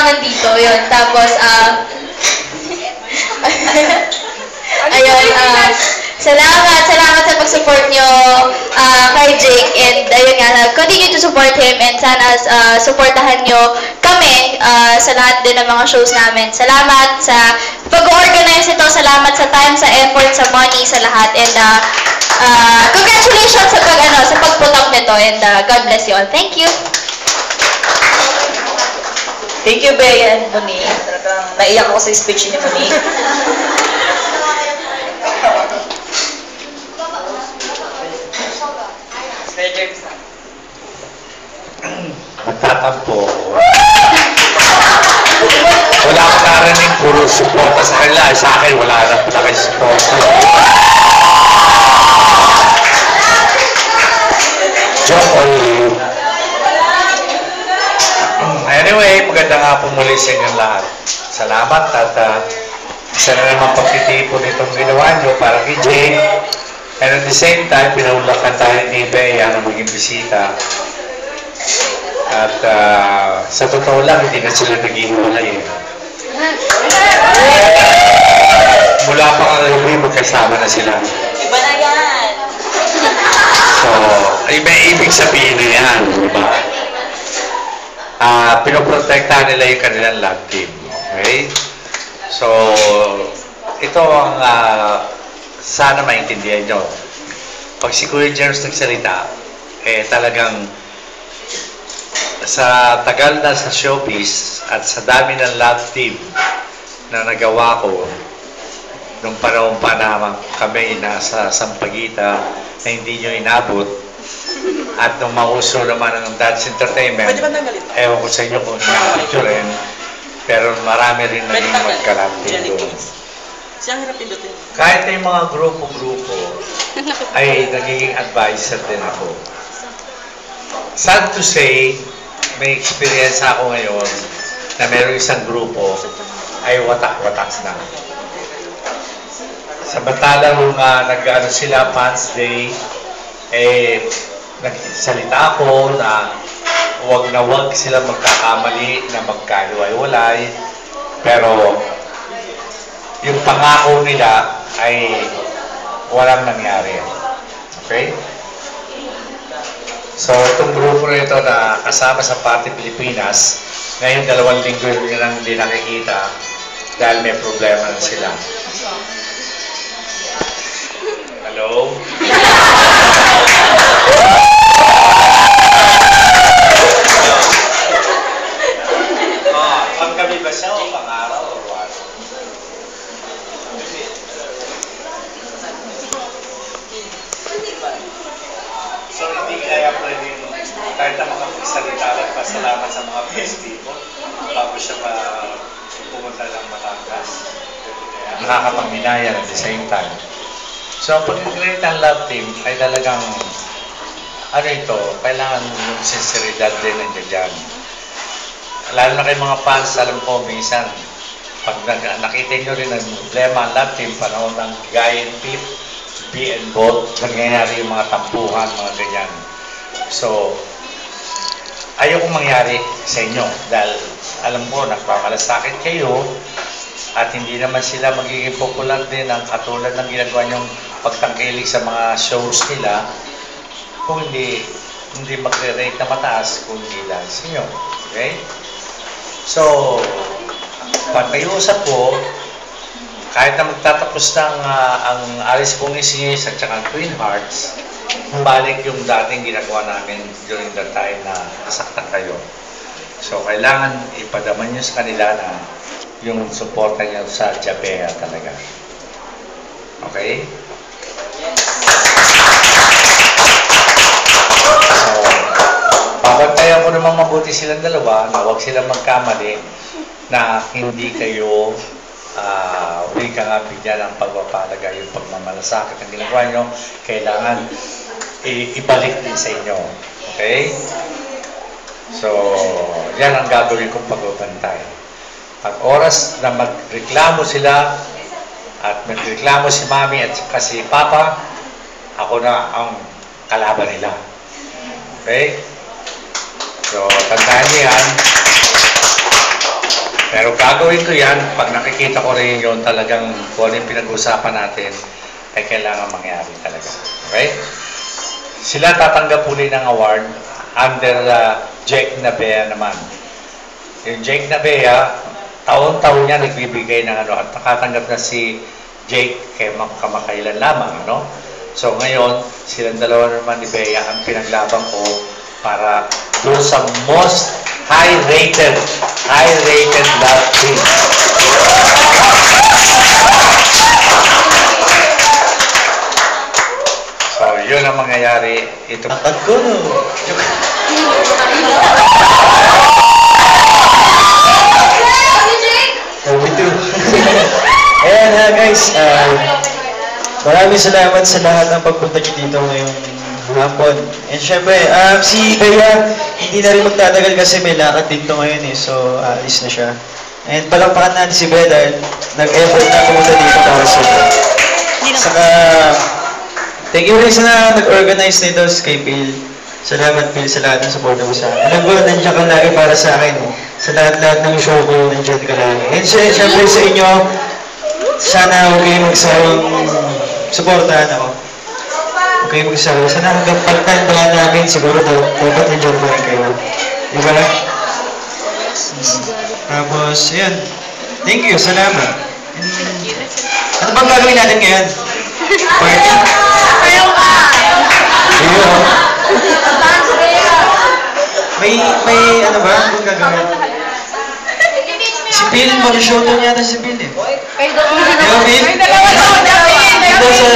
namin dito, yun. Tapos, ayun, salamat sa pag-support nyo kay Jake, and ayun nga, continue to support him, and sana supportahan nyo kami sa lahat din ng mga shows namin. Salamat sa pag-organize ito, salamat sa time, sa effort, sa money, sa lahat, and congratulations sa pagputok nito, and God bless you all. Thank you. Thank you, Bea and Monique. Talagang naiyak ako sa speech ni Monique. Magtatampo. Wala akong narinig, puro suporta sa kanila. Sa akin, wala na pala kayo suporta. Joke on you. Anyway, maganda nga po muli sa inyong lahat. Salamat at isa na naman pagtitipon itong ginawa nyo para kay Jake. And at the same time, pinaulakan tayo ni Bea na maging bisita. At sa totoo lang, hindi na sila nag-iwalay. Mula pa nga rin, magkasama na sila. Iba na yan! So, may ibig sabihin na yan, diba? Pinoprotektahan nila yung kanilang love team. Okay? So, ito ang sana maintindihan nyo. Pag si Kuya James nagsalita, talagang sa tagal na sa showbiz at sa dami ng love team na nagawa ko nung panahon pa na kami nasa Sampaguita na hindi nyo inabot. At nung mauso naman ng Dance Entertainment, ewan ko sa inyo kung na-picture rin, pero marami rin naging magkalapin doon. Kahit na yung mga grupo-grupo, ay nagiging advisor din ako. Sad to say, may experience ako ngayon na mayroong isang grupo ay watak-watak na. Samantalang nag-ano sila, Fans Day, nagsalita ako na wag sila magkakamali na magkahiwa-hiwalay, pero yung pangako nila ay walang nangyari. Okay? So, itong grupo na ito na kasama sa Party Pilipinas, ngayon 2 linggo nilang hindi nakikita dahil may problema na sila. Hello? Panggabi ba siya o pang-araw o what? So, hindi kaya pwedeng kahit na mga magsalita lang, pasalamat sa mga festivo bago siya pumunta ng Batangas. Nakakapagminaya at the same time. So, pag mag-create ang love team ay talagang kailangan yung sinceridad din nandiyan dyan. Lalo na kay mga fans, alam ko, minsan, pag nakita nyo rin ang problema ang love team, panahon ng Giant Pip, be involved, nangyayari yung mga tampuhan, mga ganyan. So, ayokong mangyari sa inyo dahil alam ko, nagpamalasakit kayo at hindi naman sila magiging popular din ang katulad ng ginagawa nyong pagtangkilik sa mga shows nila kung hindi magre-rate na mataas kung hindi dahil sa inyo. Okay? So, pag-iusap ko, kahit na magtatapos ng ang Alice Bongis at saka Twin Hearts, balik yung dating ginagawa namin during the time na nasaktan kayo. So, kailangan ipadaman nyo sa kanila na yung suporta nyo sa Jabea talaga. Okay? So, babantayan ko naman mabuti silang dalawa na huwag silang magkamali na hindi kayo hindi ka nga bigyan ng pagpapalaga yung pagmamalasakit ang ginagawa nyo, kailangan ibalik din sa inyo. Okay? So, yan ang gagawin kong pagbabantay. Pag oras na magreklamo sila at magreklamo si Mami at si Papa, ako na ang kalaban nila. Okay? So, tandaan niyo yan. gagawin ko yan. Pag nakikita ko rin yun, talagang kung ano yung pinag-usapan natin, ay kailangan mangyari talaga. Okay? Sila tatanggap uli ng award under Jake Nabea naman. Yung Jake Nabea, taon-taon niya nagbibigay ng at nakatanggap na si Jake kay kamakailan lamang, So ngayon, silang dalawa naman ni Bea ang pinaglaban ko para doon sa most high-rated love team. So, yun ang mangyayari. Ito. Akad ko, no? Oh, me too. Ayan guys, maraming salamat sa lahat ng pagpunta niyo dito ngayong hapon. And syempre, si Bea, hindi na rin magtatagal kasi may lakad dito ngayon so alis na siya. And palakpakan natin si Bea dahil nag-effort na pumunta dito para sa ito. Saka, thank you rin sa nag-organize nito kay Phil. Salamat Phil sa lahat ng support mo sa akin. Alam ko, nandiyan ka lagi para sa akin. Sa lahat-lahat ng show ko, nandiyan ka lagi. And syempre sa inyo, sana huwag kayo magsawang supportahan ako. Huwag kayo magsawang. Sana hanggang pagtandaan namin, siguro dapat nandiyan pa rin kayo. Di ba? Tapos, yan. Thank you, salamat. Ano bang gagawin natin ngayon? Party? Ayaw ka! Ayaw. May ano ba? Ano gagawin? Si Phil, mag-show doon yata si Phil eh. Kayo doon. Ayaw, Phil? Ito sa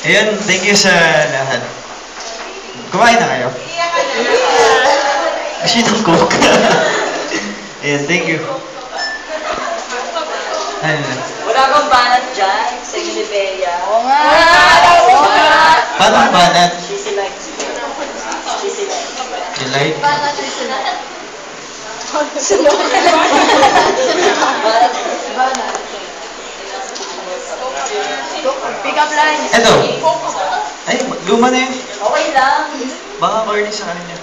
Ayan, thank you sa lahat. Kumain na kayo? Kasi ng coke. Ayan, thank you. Ayun. Wala kang banat dyan, sa Bea. Oo nga. Paano ang banat? Cheesy like. Cheesy like. You like? Pick up line. Eto. Ay, luma na yun. Okay lang. Baka corny sa kanya.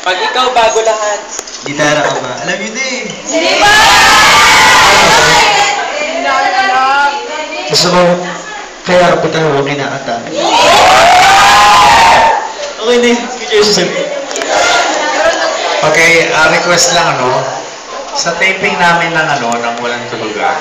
Pag ikaw bago lahat. Gitara ka ba? Alam yun eh. Gusto ko, kaya kapag ako kinakanta. Okay na yun. Okay, request lang sa taping namin ng ng Walang Tulugan.